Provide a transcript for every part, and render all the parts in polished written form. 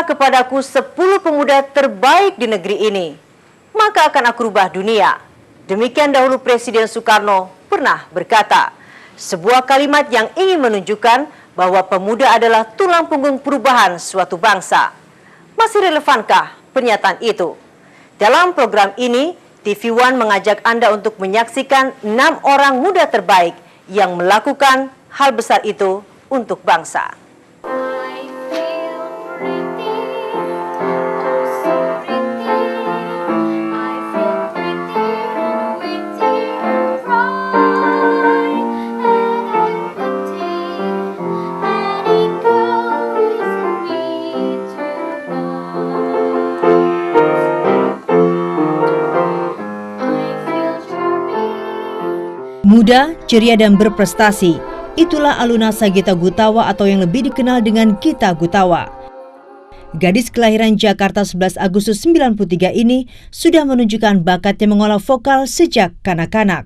kepadaku 10 pemuda terbaik di negeri ini, maka akan aku rubah dunia. Demikian dahulu Presiden Soekarno pernah berkata. Sebuah kalimat yang ingin menunjukkan bahwa pemuda adalah tulang punggung perubahan suatu bangsa. Masih relevankah pernyataan itu? Dalam program ini, TV One mengajak Anda untuk menyaksikan 6 orang muda terbaik yang melakukan hal besar itu untuk bangsa. Muda, ceria dan berprestasi, itulah Aluna Sagita Gutawa atau yang lebih dikenal dengan Gita Gutawa. Gadis kelahiran Jakarta 11 Agustus 93 ini sudah menunjukkan bakatnya mengolah vokal sejak kanak-kanak.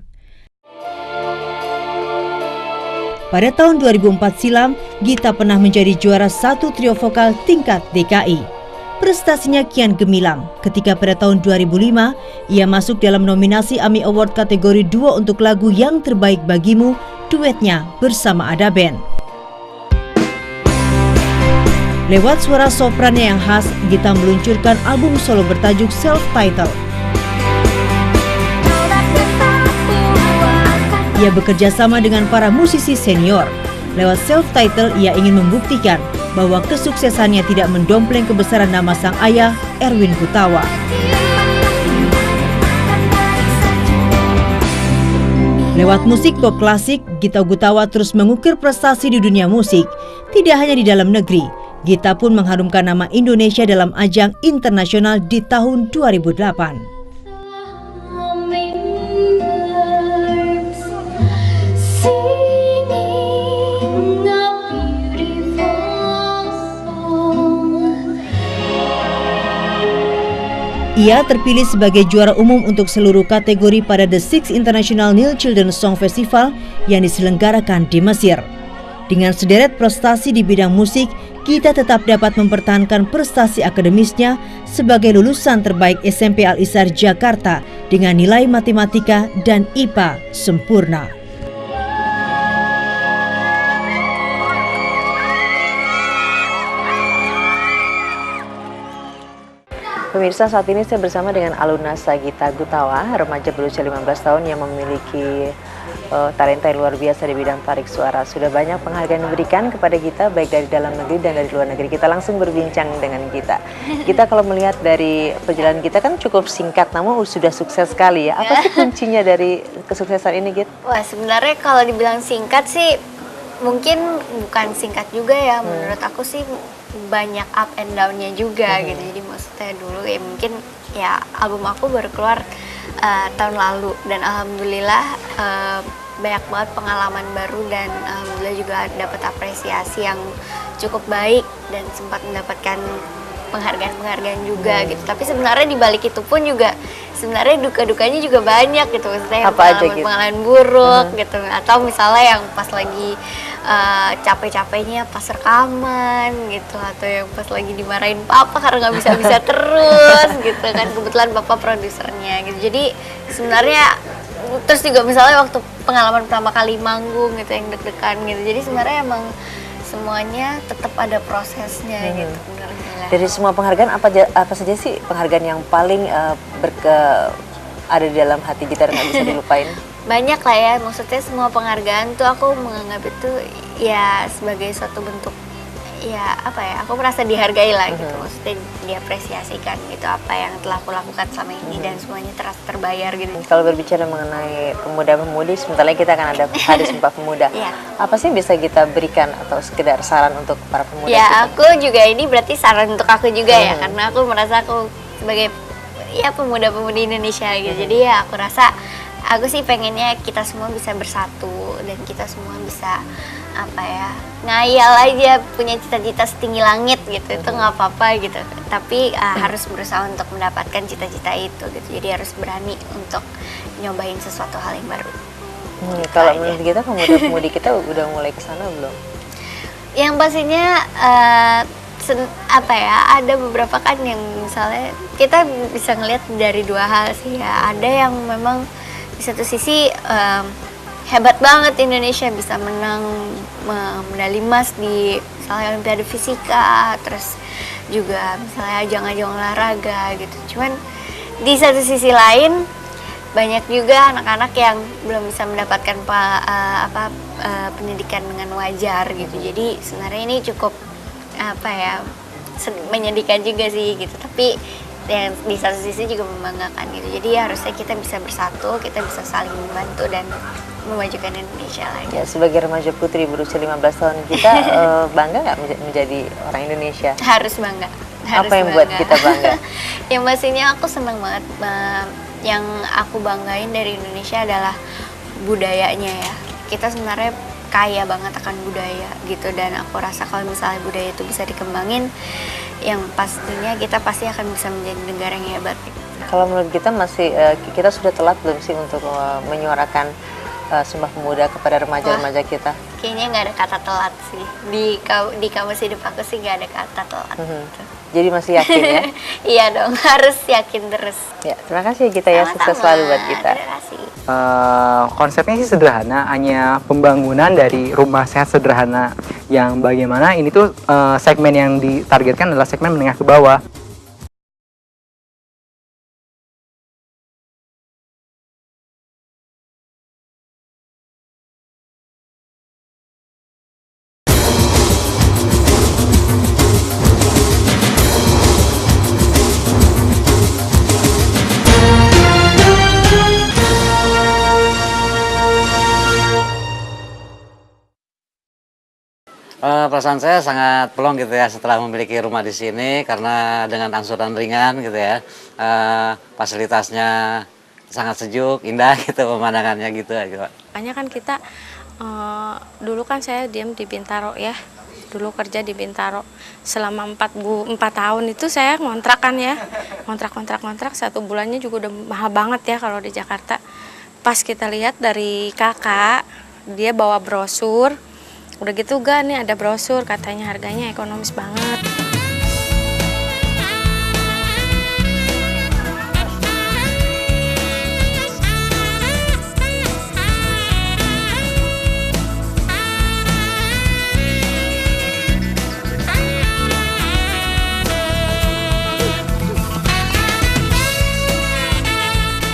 Pada tahun 2004 silam, Gita pernah menjadi juara 1 trio vokal tingkat DKI. Prestasinya kian gemilang ketika pada tahun 2005 ia masuk dalam nominasi AMI Award kategori 2 untuk lagu yang terbaik bagimu, duetnya bersama Ada Band. Lewat suara soprannya yang khas, Gita meluncurkan album solo bertajuk Self-Titled. Ia bekerja sama dengan para musisi senior. Lewat Self-Titled, ia ingin membuktikan bahwa kesuksesannya tidak mendompleng kebesaran nama sang ayah, Erwin Gutawa. Lewat musik pop klasik, Gita Gutawa terus mengukir prestasi di dunia musik. Tidak hanya di dalam negeri, Gita pun mengharumkan nama Indonesia dalam ajang internasional di tahun 2008. Ia terpilih sebagai juara umum untuk seluruh kategori pada The Sixth International Nile Children's Song Festival yang diselenggarakan di Mesir. Dengan sederet prestasi di bidang musik, Gita tetap dapat mempertahankan prestasi akademisnya sebagai lulusan terbaik SMP Al-Izhar Jakarta dengan nilai matematika dan IPA sempurna. Pemirsa, saat ini saya bersama dengan Aluna Sagita Gutawa, remaja berusia 15 tahun yang memiliki talenta yang luar biasa di bidang tarik suara. Sudah banyak penghargaan diberikan kepada Gita, baik dari dalam negeri dan dari luar negeri. Kita langsung berbincang dengan Gita. Gita, kalau melihat dari perjalanan Gita kan cukup singkat, namun sudah sukses sekali ya. Apa sih kuncinya dari kesuksesan ini, Gita? Wah, sebenarnya kalau dibilang singkat sih, mungkin bukan singkat juga ya. Menurut aku sih banyak up and down-nya juga gitu. Jadi maksudnya dulu ya mungkin ya album aku baru keluar tahun lalu dan alhamdulillah banyak banget pengalaman baru dan alhamdulillah juga dapat apresiasi yang cukup baik dan sempat mendapatkan penghargaan-penghargaan juga gitu. Tapi sebenarnya di balik itu pun juga sebenarnya duka-dukanya juga banyak gitu. Maksudnya pengalaman buruk gitu, atau misalnya yang pas lagi capek-capeknya pas rekaman gitu, atau yang pas lagi dimarahin papa karena nggak bisa terus gitu kan, kebetulan papa produsernya gitu. Jadi sebenarnya terus juga misalnya waktu pengalaman pertama kali manggung gitu yang deg-degan gitu, jadi sebenarnya emang semuanya tetap ada prosesnya gitu. Dari semua penghargaan apa saja sih penghargaan yang paling ada di dalam hati Gita dan nggak bisa dilupain? Banyak lah ya, maksudnya semua penghargaan tuh aku menganggap itu ya sebagai suatu bentuk ya apa ya, aku merasa dihargai lah gitu, maksudnya diapresiasikan gitu apa yang telah aku lakukan selama ini dan semuanya terasa terbayar gitu. Kalau berbicara mengenai pemuda-pemudi, sebentar lagi kita akan ada Hari Sumpah Pemuda. Apa sih yang bisa kita berikan atau sekedar saran untuk para pemuda? Ya aku juga ini berarti saran untuk aku juga ya, karena aku merasa aku sebagai ya pemuda-pemudi Indonesia gitu. Jadi ya aku rasa aku sih pengennya kita semua bisa bersatu dan kita semua bisa apa ya, ngayal aja, punya cita-cita setinggi langit gitu. Itu nggak apa-apa gitu, tapi harus berusaha untuk mendapatkan cita-cita itu gitu. Jadi harus berani untuk nyobain sesuatu hal yang baru. Kalau menurut kita pemuda-pemudi kita udah mulai kesana belum? Yang pastinya apa ya, ada beberapa kan yang misalnya kita bisa ngelihat dari dua hal sih ya. Ada yang memang di satu sisi hebat banget Indonesia bisa menang medali emas di misalnya Olimpiade Fisika, terus juga misalnya ajang-ajang olahraga gitu. Cuman di satu sisi lain banyak juga anak-anak yang belum bisa mendapatkan pendidikan dengan wajar gitu. Jadi sebenarnya ini cukup apa ya, menyedihkan juga sih gitu, tapi yang di satu sisi juga membanggakan gitu. Jadi harusnya kita bisa bersatu, kita bisa saling membantu dan memajukan Indonesia lagi. Ya, sebagai remaja putri berusia 15 tahun kita bangga nggak menjadi orang Indonesia? Harus bangga. Apa yang buat kita bangga? Yang pastinya aku senang banget. Yang aku banggain dari Indonesia adalah budayanya ya. Kita sebenarnya kaya banget akan budaya gitu, dan aku rasa kalau misalnya budaya itu bisa dikembangin, yang pastinya kita pasti akan bisa menjadi negara yang hebat. Kalau menurut kita kita sudah telat belum sih untuk menyuarakan Sumpah Pemuda kepada remaja-remaja kita? Kayaknya nggak ada kata telat sih. Di kamus hidup aku sih nggak ada kata telat. Gitu. Jadi masih yakin ya? Iya dong, harus yakin terus. Ya, terima kasih kita ya, sukses selalu buat kita. Terima kasih. Konsepnya sih sederhana, hanya pembangunan dari rumah sehat sederhana yang bagaimana ini tuh segmen yang ditargetkan adalah segmen menengah ke bawah. Perasaan saya sangat plong gitu ya setelah memiliki rumah di sini, karena dengan angsuran ringan gitu ya, fasilitasnya sangat sejuk, indah gitu pemandangannya gitu. Makanya kan kita dulu kan saya diam di Bintaro ya, dulu kerja di Bintaro selama 4 tahun itu saya ngontrak kan ya, ngontrak 1 bulannya juga udah mahal banget ya kalau di Jakarta. Pas kita lihat dari kakak, dia bawa brosur. Udah gitu gak nih ada brosur katanya harganya ekonomis banget.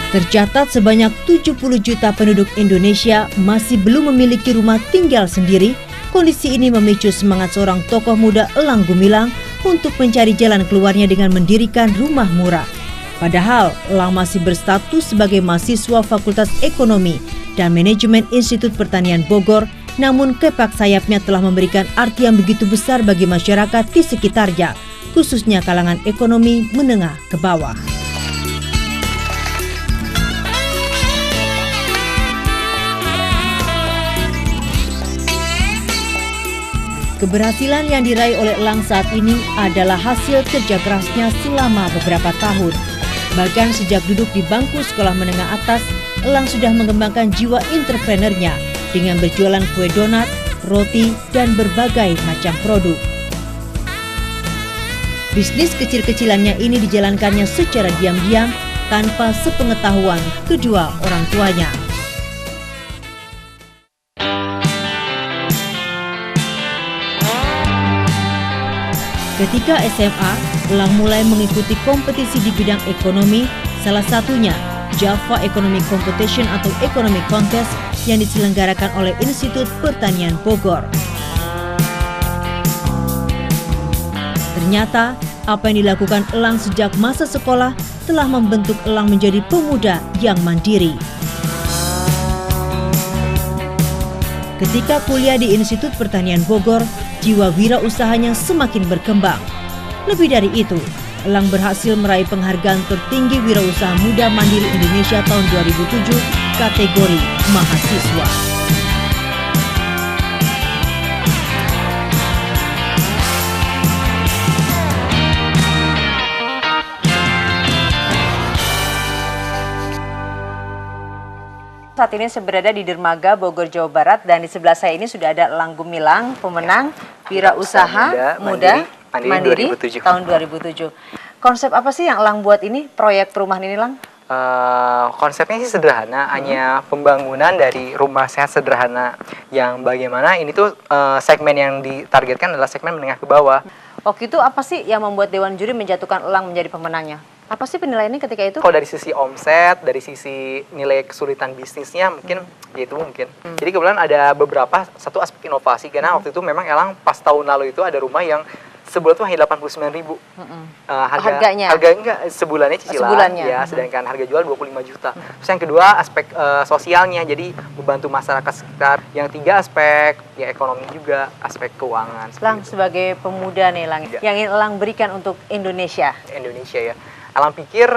Tercatat sebanyak 70 juta penduduk Indonesia masih belum memiliki rumah tinggal sendiri. Kondisi ini memicu semangat seorang tokoh muda Elang Gumilang untuk mencari jalan keluarnya dengan mendirikan rumah murah. Padahal Elang masih berstatus sebagai mahasiswa Fakultas Ekonomi dan Manajemen Institut Pertanian Bogor, namun kepak sayapnya telah memberikan arti yang begitu besar bagi masyarakat di sekitarnya, khususnya kalangan ekonomi menengah ke bawah. Keberhasilan yang diraih oleh Elang saat ini adalah hasil kerja kerasnya selama beberapa tahun. Bahkan sejak duduk di bangku sekolah menengah atas, Elang sudah mengembangkan jiwa entrepreneurnya dengan berjualan kue donat, roti, dan berbagai macam produk. Bisnis kecil-kecilannya ini dijalankannya secara diam-diam tanpa sepengetahuan kedua orang tuanya. Ketika SMA, Elang mulai mengikuti kompetisi di bidang ekonomi, salah satunya Java Economic Competition atau Economic Contest yang diselenggarakan oleh Institut Pertanian Bogor. Ternyata, apa yang dilakukan Elang sejak masa sekolah telah membentuk Elang menjadi pemuda yang mandiri. Ketika kuliah di Institut Pertanian Bogor, jiwa wirausahanya semakin berkembang. Lebih dari itu, Elang berhasil meraih penghargaan tertinggi wirausaha muda mandiri Indonesia tahun 2007 kategori mahasiswa. Saat ini saya berada di Dermaga, Bogor, Jawa Barat, dan di sebelah saya ini sudah ada Elang Gumilang, pemenang wirausaha muda Mandiri 2007. tahun 2007. Konsep apa sih yang Elang buat ini, proyek perumahan ini, Lang? Konsepnya sih sederhana, hanya pembangunan dari rumah sehat sederhana yang bagaimana ini tuh segmen yang ditargetkan adalah segmen menengah ke bawah. Waktu itu apa sih yang membuat Dewan Juri menjatuhkan Elang menjadi pemenangnya? Apa sih penilaiannya ketika itu? Kalau dari sisi omset, dari sisi nilai kesulitan bisnisnya mungkin ya itu mungkin. Jadi kebetulan ada beberapa satu aspek inovasi karena waktu itu memang Elang pas tahun lalu itu ada rumah yang sebulan tuh hanya 89.000. Harganya? Harga enggak sebulannya cicilan. Sebulannya. Ya, sedangkan harga jual 25 juta. Terus yang kedua aspek sosialnya, jadi membantu masyarakat sekitar. Yang tiga aspek ya ekonomi juga, aspek keuangan. Lang, itu. sebagai pemuda nih, Lang, yang ingin Elang berikan untuk Indonesia. Indonesia ya. Elang pikir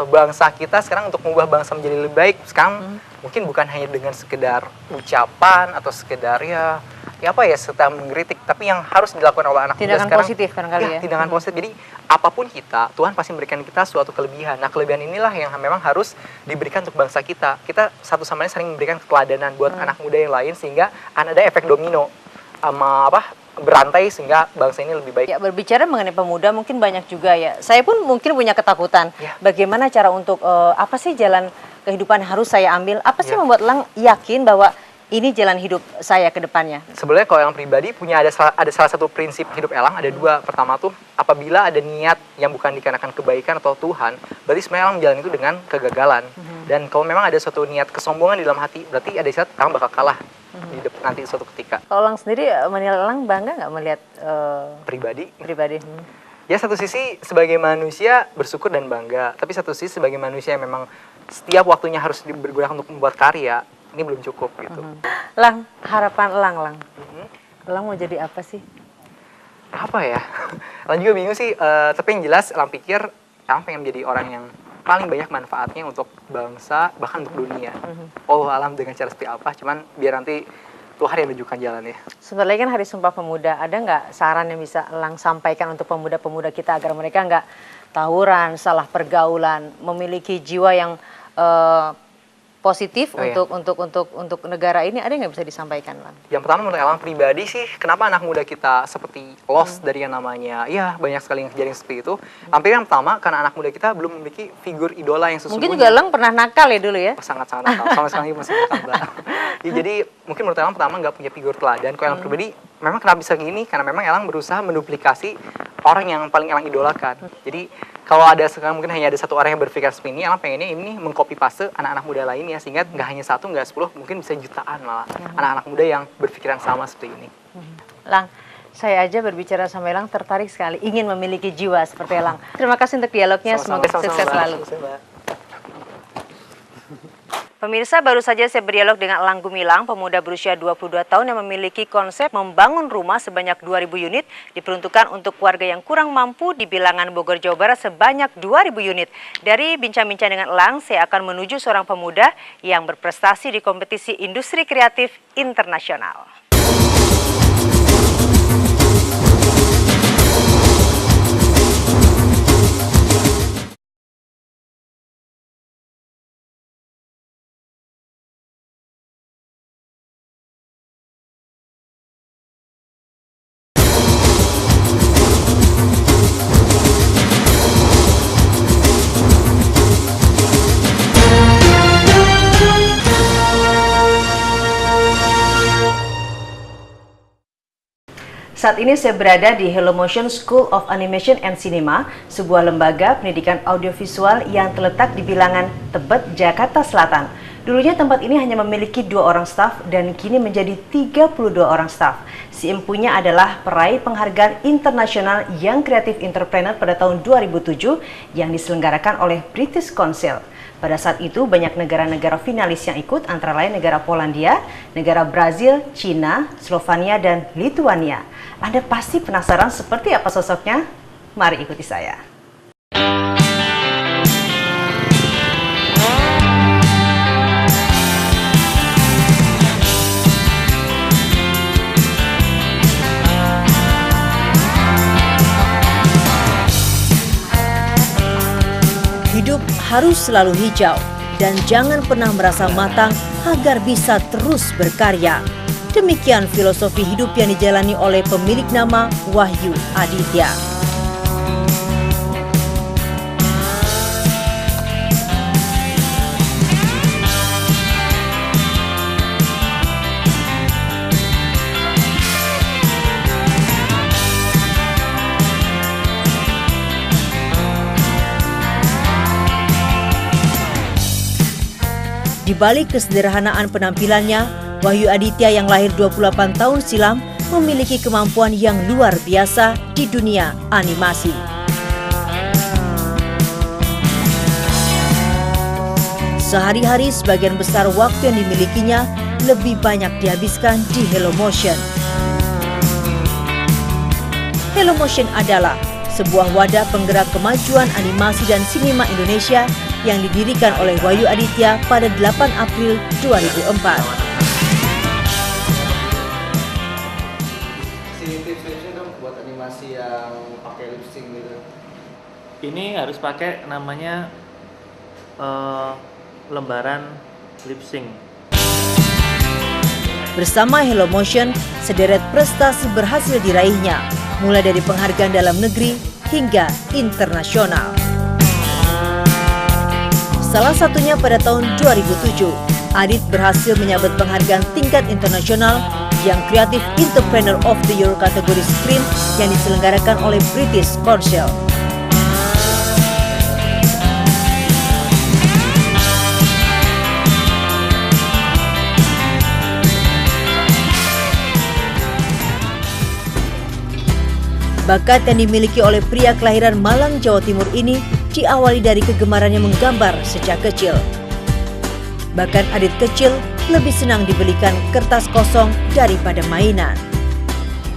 bangsa kita sekarang untuk mengubah bangsa menjadi lebih baik sekarang mungkin bukan hanya dengan sekedar ucapan atau sekedar ya apa ya serta mengkritik, tapi yang harus dilakukan oleh anak muda Tindakan sekarang positif kan kali ya? tindakan positif. Jadi apapun kita, Tuhan pasti memberikan kita suatu kelebihan. Nah, kelebihan inilah yang memang harus diberikan untuk bangsa kita. Kita satu sama lain saling memberikan keteladanan buat anak muda yang lain sehingga ada efek domino sama berantai sehingga bangsa ini lebih baik. Ya, berbicara mengenai pemuda mungkin banyak juga ya. Saya pun mungkin punya ketakutan. Ya. Bagaimana cara untuk apa sih jalan kehidupan harus saya ambil? Apa sih Ya. membuat Elang yakin bahwa ini jalan hidup saya ke depannya? Sebenarnya kalau yang pribadi punya ada salah satu prinsip hidup Elang, ada dua. Pertama tuh apabila ada niat yang bukan dikarenakan kebaikan atau Tuhan, berarti sebenarnya Elang menjalani itu dengan kegagalan. Dan kalau memang ada suatu niat kesombongan di dalam hati, berarti ada saat Elang bakal kalah di nanti suatu ketika. Kalau Elang sendiri menilai Elang bangga nggak melihat Pribadi, pribadi? ya satu sisi sebagai manusia bersyukur dan bangga, tapi satu sisi sebagai manusia yang memang setiap waktunya harus digunakan untuk membuat karya, ini belum cukup gitu. Lang, harapan Lang. Elang mau jadi apa sih? Apa ya? Elang juga bingung sih, tapi yang jelas Elang pikir Elang pengen menjadi orang yang paling banyak manfaatnya untuk bangsa, bahkan untuk dunia. Allah alam dengan cara seperti apa, cuman biar nanti Tuhan yang menunjukkan jalannya. Sebentar lagi kan Hari Sumpah Pemuda, ada nggak saran yang bisa Elang sampaikan untuk pemuda-pemuda kita agar mereka nggak tawuran, salah pergaulan, memiliki jiwa yang positif Oh, iya. untuk negara ini, ada nggak bisa disampaikan, Lang? Yang pertama menurut Elang pribadi sih, kenapa anak muda kita seperti lost dari yang namanya, ya banyak sekali yang kejadian seperti itu. Hampir yang pertama, karena anak muda kita belum memiliki figur idola yang sesungguhnya. Mungkin juga Lang pernah nakal ya dulu ya? Sangat-sangat nakal, sama sekali masih nakal, Mbak. Ya, jadi mungkin menurut Elang pertama nggak punya figur teladan. Kalau Elang pribadi, memang kenapa bisa gini? Karena memang Elang berusaha menduplikasi orang yang paling Elang idolakan. Jadi kalau ada sekarang mungkin hanya ada satu orang yang berpikir seperti ini, Elang pengennya ini mengcopy paste anak-anak muda lainnya sehingga nggak hanya satu, nggak 10, mungkin bisa jutaan malah anak-anak muda yang berpikiran sama seperti ini. Lang, saya aja berbicara sama Elang tertarik sekali, ingin memiliki jiwa seperti Elang. Terima kasih untuk dialognya, semoga Sama-sama, sukses Mbak. selalu. Sukses, Mbak. Pemirsa, baru saja saya berdialog dengan Elang Gumilang, pemuda berusia 22 tahun yang memiliki konsep membangun rumah sebanyak 2.000 unit diperuntukkan untuk warga yang kurang mampu di bilangan Bogor, Jawa Barat sebanyak 2.000 unit. Dari bincang-bincang dengan Elang, saya akan menuju seorang pemuda yang berprestasi di kompetisi industri kreatif internasional. Saat ini saya berada di Hello Motion School of Animation and Cinema, sebuah lembaga pendidikan audiovisual yang terletak di bilangan Tebet, Jakarta Selatan. Dulunya tempat ini hanya memiliki 2 orang staf dan kini menjadi 32 orang staf. Si empunya adalah peraih penghargaan internasional Young Creative Entrepreneur pada tahun 2007 yang diselenggarakan oleh British Council. Pada saat itu banyak negara-negara finalis yang ikut, antara lain negara Polandia, negara Brazil, Cina, Slovenia, dan Lituania. Anda pasti penasaran seperti apa sosoknya? Mari ikuti saya. Hidup harus selalu hijau dan jangan pernah merasa matang agar bisa terus berkarya. Demikian filosofi hidup yang dijalani oleh pemilik nama Wahyu Aditya. Di balik kesederhanaan penampilannya, Wahyu Aditya yang lahir 28 tahun silam memiliki kemampuan yang luar biasa di dunia animasi. Sehari-hari sebagian besar waktu yang dimilikinya lebih banyak dihabiskan di Hello Motion. Hello Motion adalah sebuah wadah penggerak kemajuan animasi dan sinema Indonesia yang didirikan oleh Wahyu Aditya pada 8 April 2004. Tips-tipsnya dong buat animasi yang pakai lip sync gitu. Ini harus pakai namanya lembaran lip sync. Bersama Hello Motion, sederet prestasi berhasil diraihnya, mulai dari penghargaan dalam negeri hingga internasional. Salah satunya pada tahun 2007, Adit berhasil menyabet penghargaan tingkat internasional yang Creative Entrepreneur of the Year kategori screen yang diselenggarakan oleh British Council. Bakat yang dimiliki oleh pria kelahiran Malang, Jawa Timur ini diawali dari kegemarannya menggambar sejak kecil. Bahkan Adit kecil lebih senang dibelikan kertas kosong daripada mainan.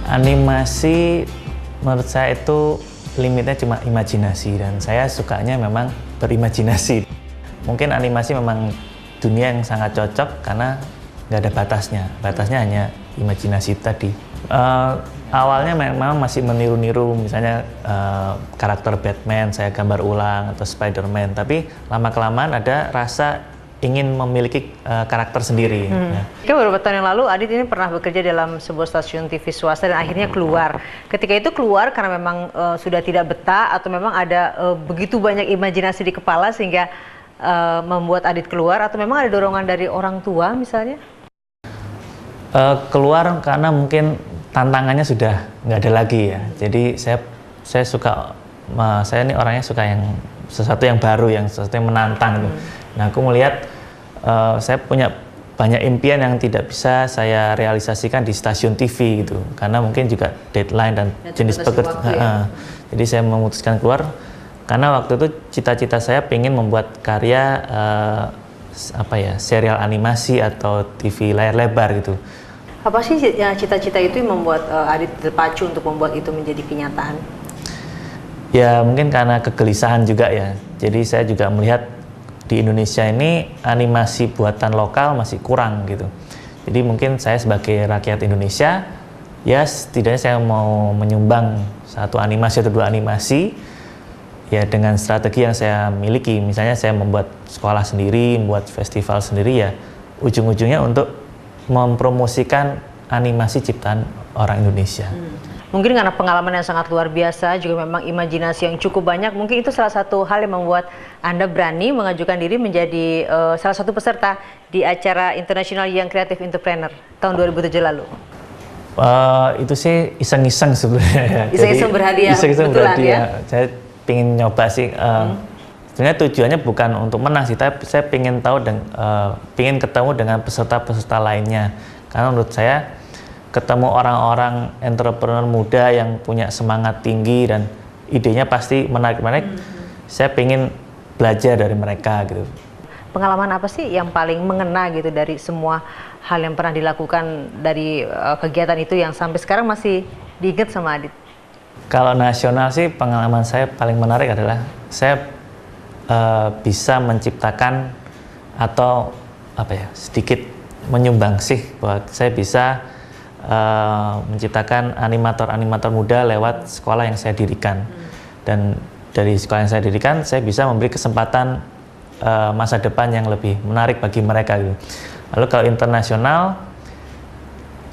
Animasi menurut saya itu limitnya cuma imajinasi dan saya sukanya memang berimajinasi. Mungkin animasi memang dunia yang sangat cocok karena nggak ada batasnya. Batasnya hanya imajinasi tadi. Awalnya memang masih meniru-niru misalnya karakter Batman saya gambar ulang atau Spider-Man, tapi lama-kelamaan ada rasa ingin memiliki karakter sendiri. Ya. Beberapa tahun yang lalu Adit ini pernah bekerja dalam sebuah stasiun TV swasta dan akhirnya keluar. Ketika itu keluar karena memang sudah tidak betah atau memang ada begitu banyak imajinasi di kepala sehingga membuat Adit keluar, atau memang ada dorongan dari orang tua misalnya? Keluar karena mungkin tantangannya sudah nggak ada lagi ya. Jadi saya suka, saya ini orangnya suka yang sesuatu yang baru, yang sesuatu yang menantang gitu. Nah aku melihat saya punya banyak impian yang tidak bisa saya realisasikan di stasiun TV gitu, karena mungkin juga deadline dan jenis pekerjaan. Ya. Jadi saya memutuskan keluar karena waktu itu cita-cita saya pengen membuat karya serial animasi atau TV layar lebar gitu. Apa sih cita-cita itu yang membuat Adit terpacu untuk membuat itu menjadi kenyataan? Ya mungkin karena kegelisahan juga ya. Jadi saya juga melihat di Indonesia ini animasi buatan lokal masih kurang gitu. Jadi mungkin saya sebagai rakyat Indonesia, ya setidaknya saya mau menyumbang satu animasi atau dua animasi ya dengan strategi yang saya miliki. Misalnya saya membuat sekolah sendiri, membuat festival sendiri, ya ujung-ujungnya untuk mempromosikan animasi ciptaan orang Indonesia. Mungkin karena pengalaman yang sangat luar biasa, juga memang imajinasi yang cukup banyak, mungkin itu salah satu hal yang membuat Anda berani mengajukan diri menjadi salah satu peserta di acara International Young Creative Entrepreneur tahun 2007 lalu. Itu sih iseng-iseng sebenarnya. Iseng-iseng berhadiah, iseng-iseng berhadiah. ya? Saya pengen nyoba sih. Sebenarnya tujuannya bukan untuk menang sih, tapi saya pengen tahu dan pengen ketemu dengan peserta-peserta lainnya. Karena menurut saya ketemu orang-orang entrepreneur muda yang punya semangat tinggi dan idenya pasti menarik-menarik. Saya pengen belajar dari mereka gitu. Pengalaman apa sih yang paling mengena gitu dari semua hal yang pernah dilakukan dari kegiatan itu yang sampai sekarang masih diingat sama Adit? Kalau nasional sih pengalaman saya paling menarik adalah saya bisa menciptakan atau sedikit menyumbang sih bahwa saya bisa menciptakan animator-animator muda lewat sekolah yang saya dirikan. Dan dari sekolah yang saya dirikan saya bisa memberi kesempatan masa depan yang lebih menarik bagi mereka gitu. Lalu kalau internasional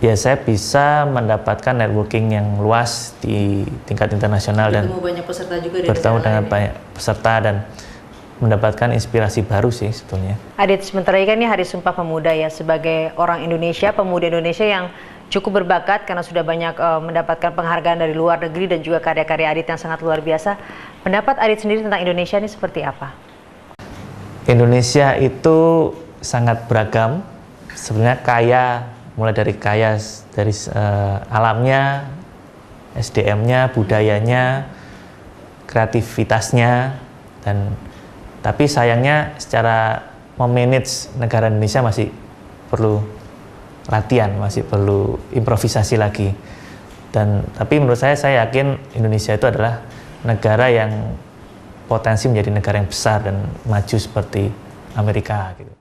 Ya, saya bisa mendapatkan networking yang luas di tingkat internasional dan banyak peserta juga bertemu dengan banyak peserta dan mendapatkan inspirasi baru sih sebetulnya. Adit, sementara ini kan ini Hari Sumpah Pemuda ya, sebagai orang Indonesia, pemuda Indonesia yang cukup berbakat karena sudah banyak mendapatkan penghargaan dari luar negeri dan juga karya-karya Adit yang sangat luar biasa. Pendapat Adit sendiri tentang Indonesia ini seperti apa? Indonesia itu sangat beragam, sebenarnya kaya, mulai dari kaya dari alamnya, SDM-nya, budayanya, kreativitasnya, tapi sayangnya secara memanage negara Indonesia masih perlu latihan, masih perlu improvisasi lagi. Tapi menurut saya yakin Indonesia itu adalah negara yang potensi menjadi negara yang besar dan maju seperti Amerika gitu.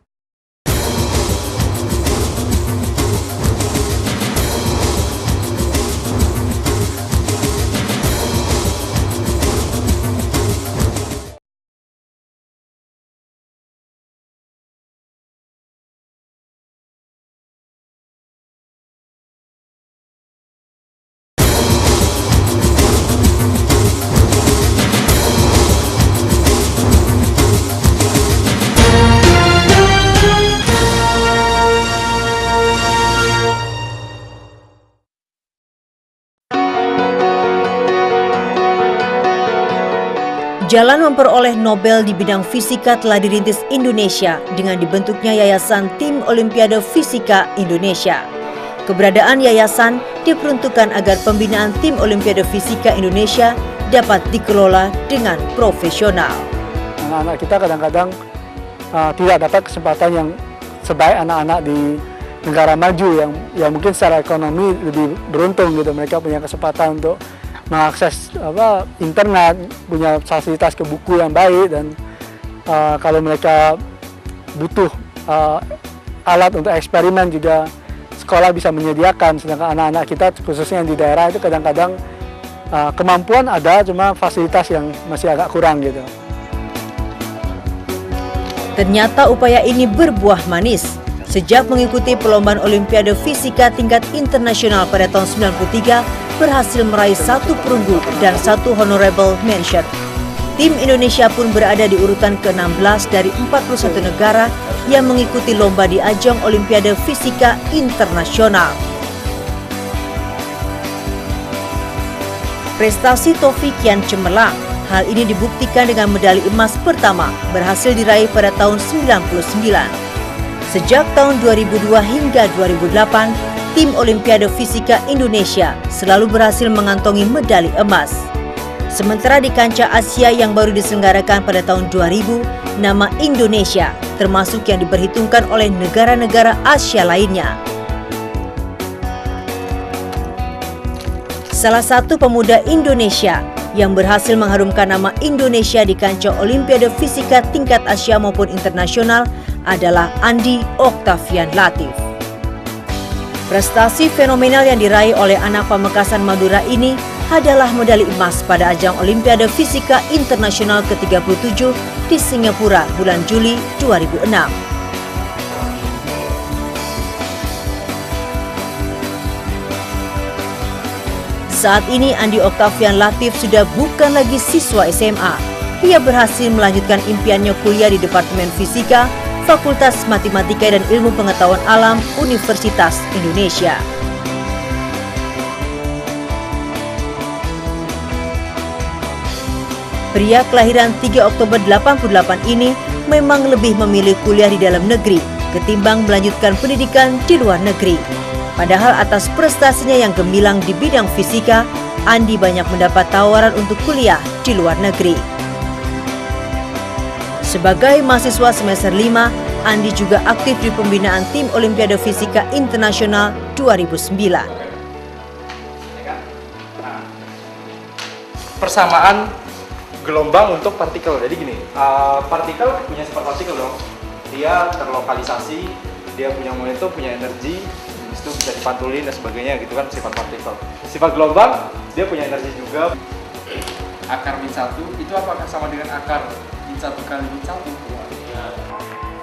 Jalan memperoleh Nobel di bidang fisika telah dirintis Indonesia dengan dibentuknya Yayasan Tim Olimpiade Fisika Indonesia. Keberadaan yayasan diperuntukkan agar pembinaan Tim Olimpiade Fisika Indonesia dapat dikelola dengan profesional. Anak-anak kita kadang-kadang tidak dapat kesempatan yang sebaik anak-anak di negara maju yang mungkin secara ekonomi lebih beruntung gitu. Mereka punya kesempatan untuk mengakses internet, punya fasilitas ke buku yang baik, dan kalau mereka butuh alat untuk eksperimen juga sekolah bisa menyediakan. Sedangkan anak-anak kita khususnya yang di daerah itu kadang-kadang kemampuan ada, cuma fasilitas yang masih agak kurang gitu. Ternyata upaya ini berbuah manis. Sejak mengikuti perlombaan Olimpiade Fisika tingkat internasional pada tahun 93, berhasil meraih 1 perunggu dan 1 honorable mention. Tim Indonesia pun berada di urutan ke-16 dari 41 negara yang mengikuti lomba di ajang Olimpiade Fisika Internasional. Prestasi Taufik kian cemerlang. Hal ini dibuktikan dengan medali emas pertama berhasil diraih pada tahun 99. Sejak tahun 2002 hingga 2008, Tim Olimpiade Fisika Indonesia selalu berhasil mengantongi medali emas. Sementara di kancah Asia yang baru diselenggarakan pada tahun 2000, nama Indonesia termasuk yang diperhitungkan oleh negara-negara Asia lainnya. Salah satu pemuda Indonesia yang berhasil mengharumkan nama Indonesia di kancah Olimpiade Fisika tingkat Asia maupun internasional adalah Andi Oktavian Latif. Prestasi fenomenal yang diraih oleh anak Pamekasan Madura ini adalah medali emas pada ajang Olimpiade Fisika Internasional ke-37 di Singapura bulan Juli 2006. Saat ini Andi Oktavian Latif sudah bukan lagi siswa SMA. Ia berhasil melanjutkan impiannya kuliah di Departemen Fisika, Fakultas Matematika dan Ilmu Pengetahuan Alam Universitas Indonesia. Pria kelahiran 3 Oktober 88 ini memang lebih memilih kuliah di dalam negeri ketimbang melanjutkan pendidikan di luar negeri. Padahal atas prestasinya yang gemilang di bidang fisika, Andi banyak mendapat tawaran untuk kuliah di luar negeri. Sebagai mahasiswa semester 5, Andi juga aktif di pembinaan Tim Olimpiade Fisika Internasional 2009. Persamaan gelombang untuk partikel. Jadi gini, partikel punya sifat partikel dong. Dia terlokalisasi, dia punya momentum, punya energi, itu bisa dipantulin dan sebagainya gitu kan, sifat partikel. Sifat gelombang, dia punya energi juga. Akar min 1 itu apakah sama dengan akar min 1 kali min 1?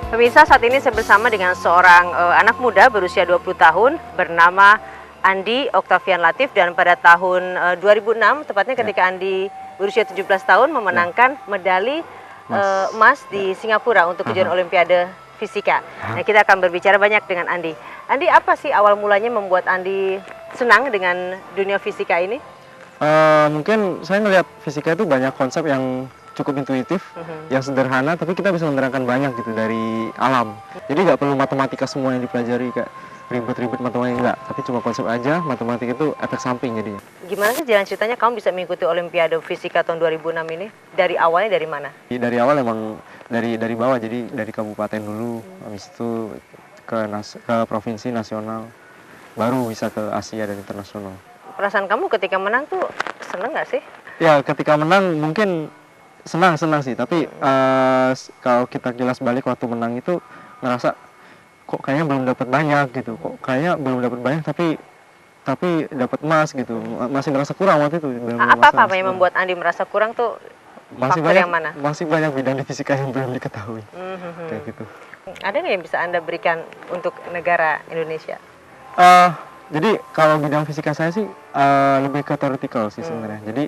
Pemirsa, saat ini saya bersama dengan seorang anak muda berusia 20 tahun bernama Andi Octavian Latif, dan pada tahun 2006 tepatnya ketika Andi berusia 17 tahun memenangkan medali emas di Singapura untuk kejuaraan Olimpiade Fisika. Nah, kita akan berbicara banyak dengan Andi. Andi, apa sih awal mulanya membuat Andi senang dengan dunia fisika ini? Mungkin saya ngelihat fisika itu banyak konsep yang cukup intuitif, yang sederhana, tapi kita bisa menerangkan banyak gitu dari alam. Jadi nggak perlu matematika semua yang dipelajari, kayak ribet-ribet matematika, enggak. Tapi cuma konsep aja, matematika itu efek samping jadinya. Gimana sih jalan ceritanya kamu bisa mengikuti Olimpiade Fisika tahun 2006 ini? Dari awalnya dari mana? Dari awal emang dari bawah, jadi dari kabupaten dulu, habis itu ke provinsi, nasional, baru bisa ke Asia dan internasional. Perasaan kamu ketika menang tuh seneng nggak sih? Ya, ketika menang mungkin senang sih, tapi kalau kita jelas balik waktu menang itu ngerasa kok kayaknya belum dapat banyak gitu, tapi dapat emas gitu, masih ngerasa kurang waktu itu. Apa yang membuat Andi merasa kurang tuh? Masih faktor banyak, yang mana? Masih banyak bidang di fisika yang belum diketahui. Kayak gitu. Ada nggak yang bisa Anda berikan untuk negara Indonesia? Jadi kalau bidang fisika saya sih lebih ke theoretical sih sebenarnya. Jadi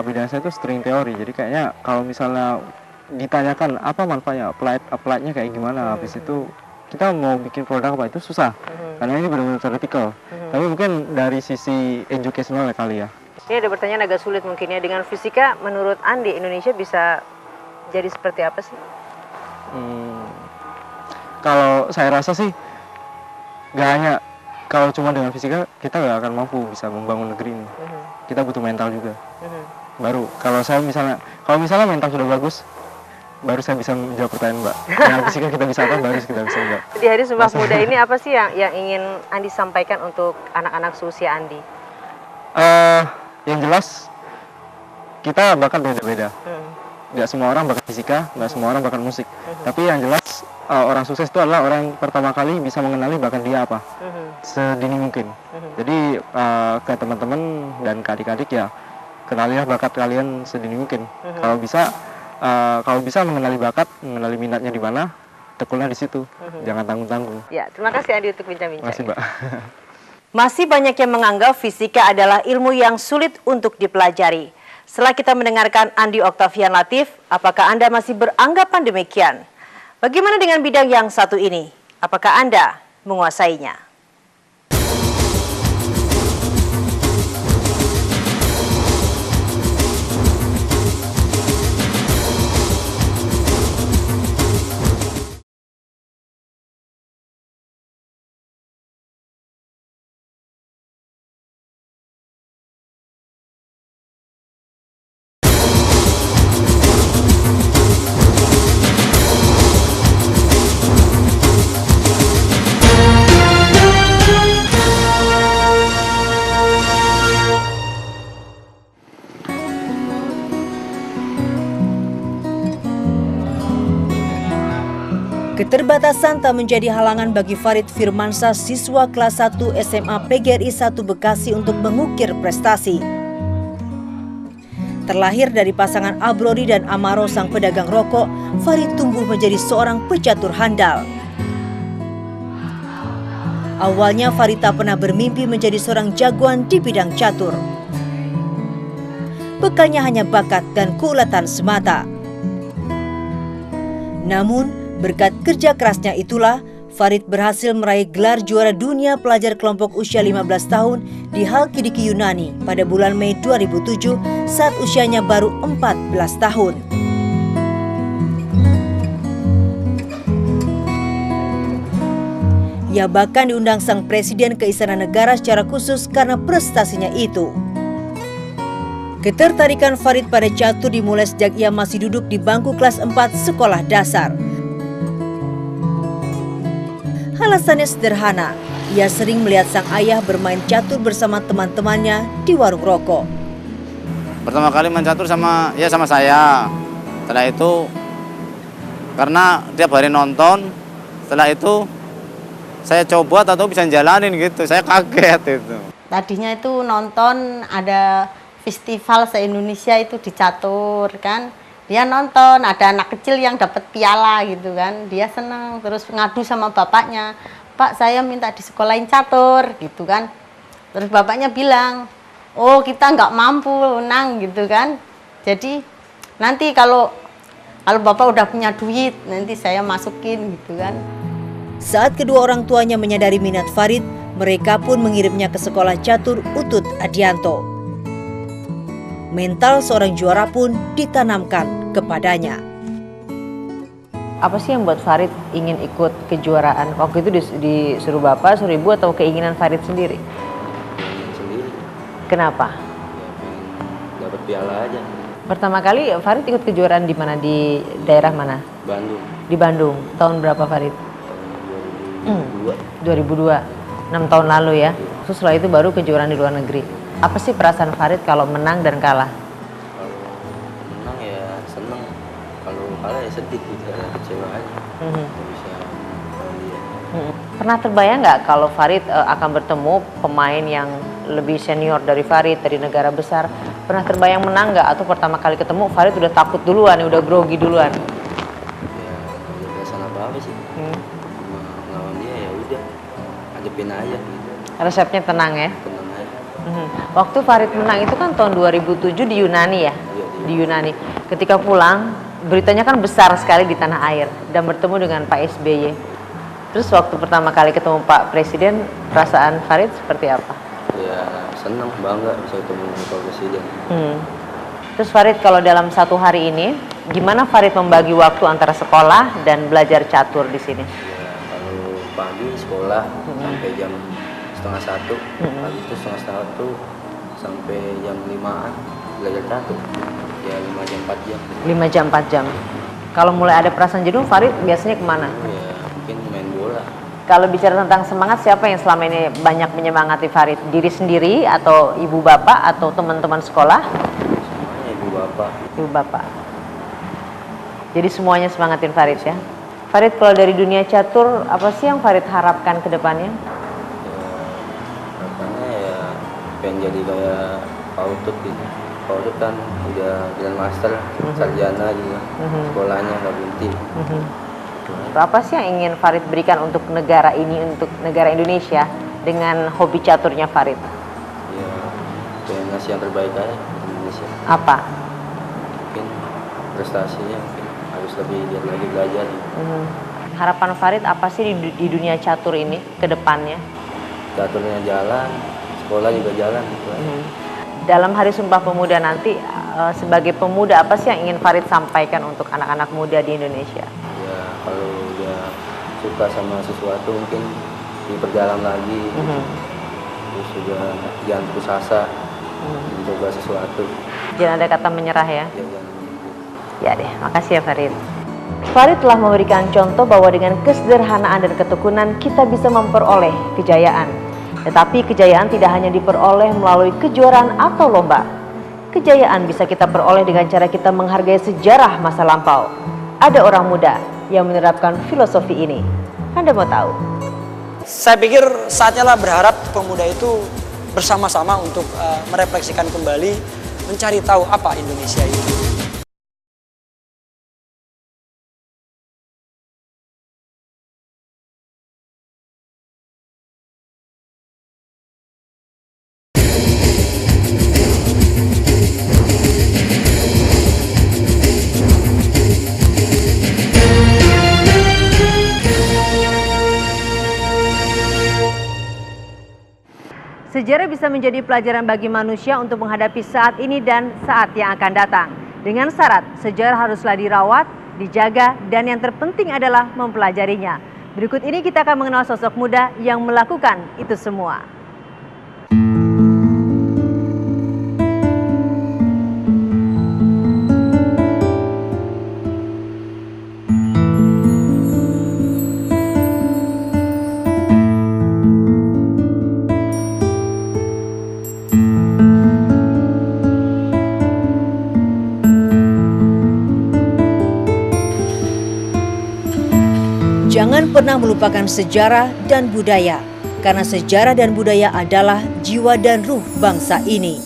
bidang saya itu string teori. Jadi kayaknya kalau misalnya ditanyakan apa manfaatnya, applied-nya kayak gimana, habis itu kita mau bikin produk apa itu susah. Karena ini benar-benar theoretical. Tapi mungkin dari sisi educational kali ya. Ini ada pertanyaan agak sulit mungkin ya. Dengan fisika, menurut Andi, Indonesia bisa jadi seperti apa sih? Kalau saya rasa sih nggak hanya kalau cuma dengan fisika kita nggak akan mampu bisa membangun negeri ini. Kita butuh mental juga. Baru kalau misalnya mental sudah bagus, baru saya bisa menjawab pertanyaan Mbak. Dengan fisika kita bisa apa, baru kita bisa menjawab. Di Hari Sumpah Pemuda ini apa sih yang ingin Andi sampaikan untuk anak-anak seusia Andi? Yang jelas kita bakat beda-beda. Nggak semua orang bakat fisika, nggak semua orang bakat musik. Tapi yang jelas orang sukses itu adalah orang yang pertama kali bisa mengenali bakat dia apa sedini mungkin. Jadi ke teman-teman dan ke adik-adik ya, kenalilah bakat kalian sedini mungkin. Kalau bisa mengenali bakat, mengenali minatnya di mana, tekunlah di situ. Jangan tanggung-tanggung. Ya, terima kasih Andi untuk bincang-bincang. Terima kasih, Mbak. Masih banyak yang menganggap fisika adalah ilmu yang sulit untuk dipelajari. Setelah kita mendengarkan Andi Octavian Latif, apakah Anda masih beranggapan demikian? Bagaimana dengan bidang yang satu ini? Apakah Anda menguasainya? Keterbatasan tak menjadi halangan bagi Farid Firmansyah, siswa kelas 1 SMA PGRI 1 Bekasi untuk mengukir prestasi. Terlahir dari pasangan Abrori dan Amaro sang pedagang rokok, Farid tumbuh menjadi seorang pecatur handal. Awalnya Farid tak pernah bermimpi menjadi seorang jagoan di bidang catur. Bekalnya hanya bakat dan keulatan semata. Namun, berkat kerja kerasnya itulah, Farid berhasil meraih gelar juara dunia pelajar kelompok usia 15 tahun di Halkidiki Yunani pada bulan Mei 2007 saat usianya baru 14 tahun. Ia bahkan diundang sang presiden ke Istana Negara secara khusus karena prestasinya itu. Ketertarikan Farid pada catur dimulai sejak ia masih duduk di bangku kelas 4 sekolah dasar. Alasannya sederhana, ia sering melihat sang ayah bermain catur bersama teman-temannya di warung rokok. Pertama kali main catur sama saya. Setelah itu, karena tiap hari nonton, setelah itu saya coba atau bisa jalanin gitu, saya kaget itu. Tadinya itu nonton ada festival se-Indonesia itu di catur kan. Dia nonton, ada anak kecil yang dapat piala gitu kan, dia senang, terus ngadu sama bapaknya, Pak saya minta disekolahin catur gitu kan. Terus bapaknya bilang, oh kita nggak mampu Nang gitu kan. Jadi nanti kalau bapak udah punya duit, nanti saya masukin gitu kan. Saat kedua orang tuanya menyadari minat Farid, mereka pun mengirimnya ke sekolah catur Utut Adianto. Mental seorang juara pun ditanamkan kepadanya. Apa sih yang buat Farid ingin ikut kejuaraan? Waktu itu disuruh bapak, suruh ibu, atau keinginan Farid sendiri? Sendiri. Kenapa? Ya, dapat piala aja. Pertama kali Farid ikut kejuaraan di mana? Di daerah mana? Bandung. Di Bandung. Tahun berapa Farid? 2002. 6 tahun lalu ya. Terus setelah itu baru kejuaraan di luar negeri. Apa sih perasaan Farid kalau menang dan kalah? Kalau menang ya seneng. Kalau kalah ya sedih gitu, ya kecewa aja. Bisa dia. Pernah terbayang nggak kalau Farid akan bertemu pemain yang lebih senior dari Farid, dari negara besar? Pernah terbayang menang nggak? Atau pertama kali ketemu Farid udah takut duluan, udah grogi duluan? Ya udah perasaan apa-apa sih. Lawan dia ya udah hadapin aja gitu. Resepnya tenang ya? Tenang aja. Waktu Farid menang itu kan tahun 2007 di Yunani ya? Di Yunani. Ketika pulang, beritanya kan besar sekali di tanah air dan bertemu dengan Pak SBY. Terus waktu pertama kali ketemu Pak Presiden, perasaan Farid seperti apa? Ya senang, bangga bisa ketemu Pak Presiden. Terus Farid kalau dalam satu hari ini, gimana Farid membagi waktu antara sekolah dan belajar catur di sini? Ya kalau pagi sekolah sampai jam 12:30, pagi itu 12:30 sampai jam 5-an belajar catur. Ya 5 jam 4 jam. 5 jam 4 jam. Kalau mulai ada perasaan jenuh, Farid biasanya kemana? Ya mungkin main bola. Kalau bicara tentang semangat, siapa yang selama ini banyak menyemangati Farid? Diri sendiri atau ibu bapak atau teman-teman sekolah? Semuanya ibu bapak. Ibu bapak. Jadi semuanya semangatin Farid ya. Farid kalau dari dunia catur, apa sih yang Farid harapkan ke depannya? Harapannya ya pengen jadi kayak Pak Utut gitu. Pak Utut kan udah Grandmaster, sarjana juga. Sekolahnya nggak berhenti. Apa sih yang ingin Farid berikan untuk negara ini, untuk negara Indonesia dengan hobi caturnya Farid? Ya, pengen ngasih yang terbaik aja untuk Indonesia. Apa? Mungkin prestasinya mungkin harus lebih giat lagi belajar. Harapan Farid apa sih di dunia catur ini ke depannya? Caturnya jalan, sekolah juga jalan. Gitu. Dalam Hari Sumpah Pemuda nanti, sebagai pemuda apa sih yang ingin Farid sampaikan untuk anak-anak muda di Indonesia? Ya kalau udah suka sama sesuatu mungkin diperdalam lagi, terus juga jangan putus asa, mencoba sesuatu. Jangan ada kata menyerah ya? Ya, jangan. Ya deh, makasih ya Farid. Farid telah memberikan contoh bahwa dengan kesederhanaan dan ketekunan kita bisa memperoleh kejayaan. Tetapi kejayaan tidak hanya diperoleh melalui kejuaraan atau lomba. Kejayaan bisa kita peroleh dengan cara kita menghargai sejarah masa lampau. Ada orang muda yang menerapkan filosofi ini. Anda mau tahu? Saya pikir saatnya lah berharap pemuda itu bersama-sama untuk merefleksikan kembali, mencari tahu apa Indonesia itu. Sejarah bisa menjadi pelajaran bagi manusia untuk menghadapi saat ini dan saat yang akan datang. Dengan syarat, sejarah haruslah dirawat, dijaga, dan yang terpenting adalah mempelajarinya. Berikut ini kita akan mengenal sosok muda yang melakukan itu semua. Jangan pernah melupakan sejarah dan budaya, karena sejarah dan budaya adalah jiwa dan ruh bangsa ini.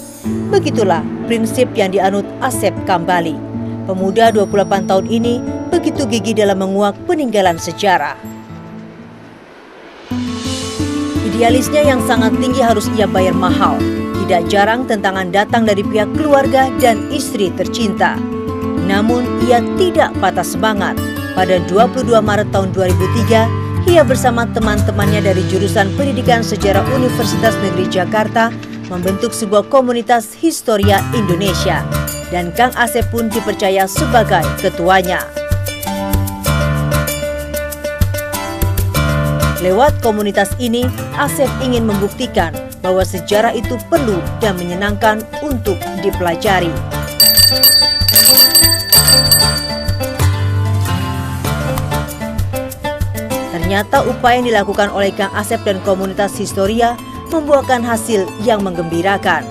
Begitulah prinsip yang dianut Asep Kambali. Pemuda 28 tahun ini begitu gigih dalam menguak peninggalan sejarah. Idealisnya yang sangat tinggi harus ia bayar mahal. Tidak jarang tentangan datang dari pihak keluarga dan istri tercinta. Namun ia tidak patah semangat. Pada 22 Maret tahun 2003, ia bersama teman-temannya dari jurusan Pendidikan Sejarah Universitas Negeri Jakarta membentuk sebuah komunitas Historia Indonesia. Dan Kang Asep pun dipercaya sebagai ketuanya. Lewat komunitas ini, Asep ingin membuktikan bahwa sejarah itu perlu dan menyenangkan untuk dipelajari. Ternyata upaya yang dilakukan oleh Kang Asep dan komunitas Historia membuahkan hasil yang menggembirakan.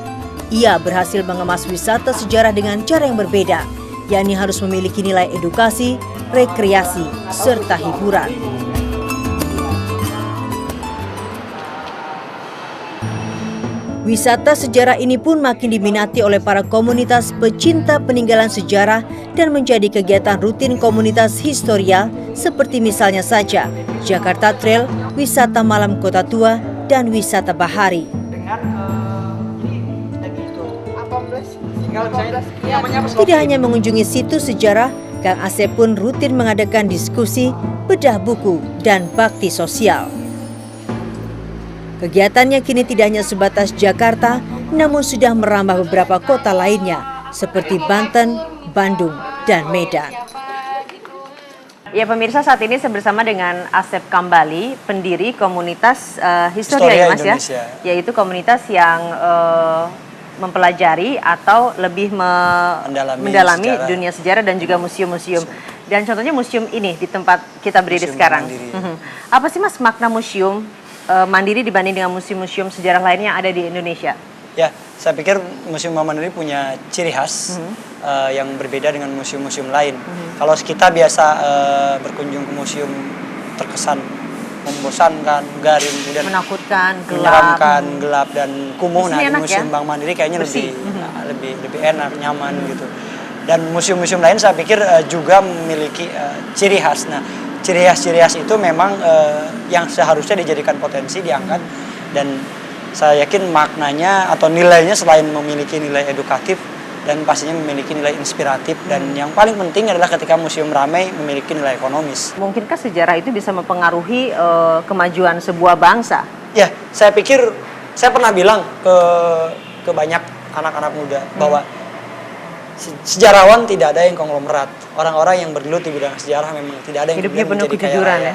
Ia berhasil mengemas wisata sejarah dengan cara yang berbeda, yakni harus memiliki nilai edukasi, rekreasi, serta hiburan. Wisata sejarah ini pun makin diminati oleh para komunitas pecinta peninggalan sejarah dan menjadi kegiatan rutin komunitas Historia seperti misalnya saja Jakarta Trail, wisata malam Kota Tua, dan wisata bahari. Tidak hanya mengunjungi situs sejarah, Kang Asep pun rutin mengadakan diskusi, bedah buku, dan bakti sosial. Kegiatannya kini tidak hanya sebatas Jakarta, namun sudah merambah beberapa kota lainnya, seperti Banten, Bandung, dan Medan. Ya pemirsa, saat ini saya bersama dengan Asep Kambali, pendiri komunitas Historia ya Mas Indonesia. Ya, yaitu komunitas yang mempelajari atau lebih mendalami dunia sejarah dan juga museum-museum. Dan contohnya museum ini di tempat kita berdiri sekarang. Apa sih Mas makna museum Mandiri dibanding dengan museum-museum sejarah lainnya yang ada di Indonesia? Ya, saya pikir Museum Bank Mandiri punya ciri khas yang berbeda dengan museum-museum lain. Kalau kita biasa berkunjung ke museum terkesan membosankan, garing, kemudian menakutkan, menyeramkan, gelap dan kumuh. Nah, di Museum ya? Bank Mandiri kayaknya lebih enak, nyaman gitu. Dan museum-museum lain saya pikir juga memiliki ciri khas. Nah, ciri khas itu memang yang seharusnya dijadikan potensi, diangkat, dan saya yakin maknanya atau nilainya selain memiliki nilai edukatif dan pastinya memiliki nilai inspiratif, dan yang paling penting adalah ketika museum ramai memiliki nilai ekonomis. Mungkinkah sejarah itu bisa mempengaruhi kemajuan sebuah bangsa? Ya, saya pikir saya pernah bilang ke banyak anak-anak muda bahwa sejarawan tidak ada yang konglomerat. Orang-orang yang bergelut di bidang sejarah memang tidak ada yang hidupnya penuh menjadi kejujuran kaya ya.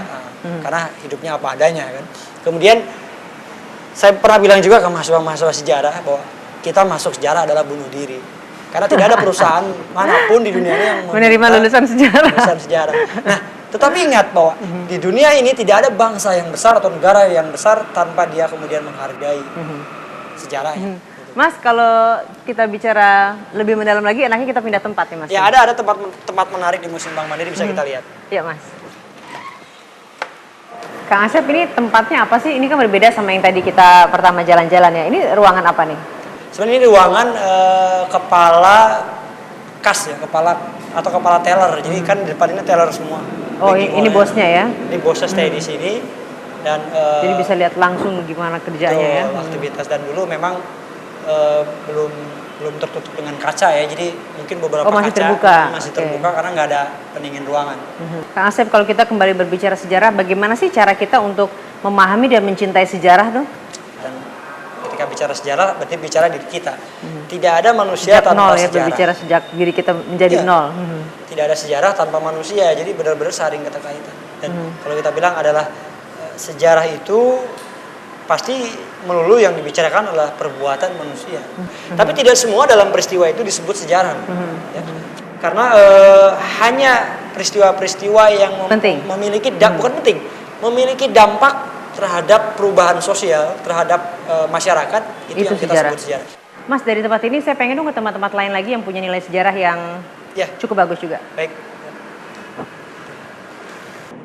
Karena hidupnya apa adanya kan. Kemudian saya pernah bilang juga ke mahasiswa-mahasiswa sejarah bahwa kita masuk sejarah adalah bunuh diri. Karena tidak ada perusahaan manapun di dunia ini yang menerima lulusan sejarah. Nah, tetapi ingat bahwa di dunia ini tidak ada bangsa yang besar atau negara yang besar tanpa dia kemudian menghargai sejarahnya. Mas, kalau kita bicara lebih mendalam lagi, enaknya kita pindah tempat ya Mas? Ya, ada tempat menarik di Museum Bank Mandiri, bisa kita lihat. Iya Mas. Kang Asep, ini tempatnya apa sih? Ini kan berbeda sama yang tadi kita pertama jalan-jalan ya. Ini ruangan apa nih? Sebenarnya ini ruangan kepala kas ya, kepala teller. Jadi kan di depan ini teller semua. Oh, ini bosnya ya? Ini bosnya stay di sini dan jadi bisa lihat langsung gimana kerjanya ya. Aktivitas, dan dulu memang belum tertutup dengan kaca ya, jadi mungkin beberapa masih kaca masih terbuka karena nggak ada pendingin ruangan. Kang Asep, kalau kita kembali berbicara sejarah, bagaimana sih cara kita untuk memahami dan mencintai sejarah tuh? Dan ketika bicara sejarah berarti bicara diri kita. Tidak ada manusia tanpa nol ya, sejarah. Berbicara sejak diri kita menjadi nol. Tidak ada sejarah tanpa manusia, jadi benar-benar saling keterkaitan. Dan kalau kita bilang adalah sejarah itu pasti melulu yang dibicarakan adalah perbuatan manusia. Tapi tidak semua dalam peristiwa itu disebut sejarah. Ya. Karena hanya peristiwa-peristiwa yang memiliki memiliki dampak terhadap perubahan sosial, terhadap masyarakat, itu yang kita sebut sejarah. Mas, dari tempat ini saya pengen dong ke tempat-tempat lain lagi yang punya nilai sejarah yang cukup bagus juga. Baik.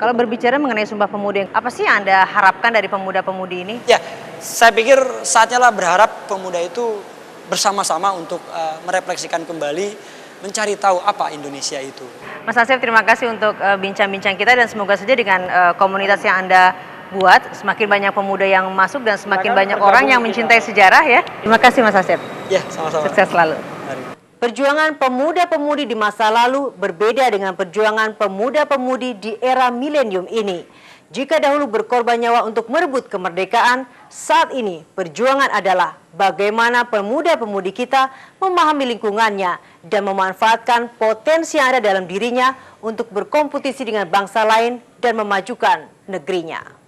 Kalau berbicara mengenai Sumpah Pemuda, apa sih yang Anda harapkan dari pemuda-pemudi ini? Ya, saya pikir saatnya lah berharap pemuda itu bersama-sama untuk merefleksikan kembali mencari tahu apa Indonesia itu. Mas Asep, terima kasih untuk bincang-bincang kita dan semoga saja dengan komunitas yang Anda buat semakin banyak pemuda yang masuk dan semakin banyak orang yang mencintai sejarah ya. Terima kasih Mas Asep. Ya, sama-sama. Sukses selalu. Mari. Perjuangan pemuda-pemudi di masa lalu berbeda dengan perjuangan pemuda-pemudi di era milenium ini. Jika dahulu berkorban nyawa untuk merebut kemerdekaan, saat ini perjuangan adalah bagaimana pemuda-pemudi kita memahami lingkungannya dan memanfaatkan potensi yang ada dalam dirinya untuk berkompetisi dengan bangsa lain dan memajukan negerinya.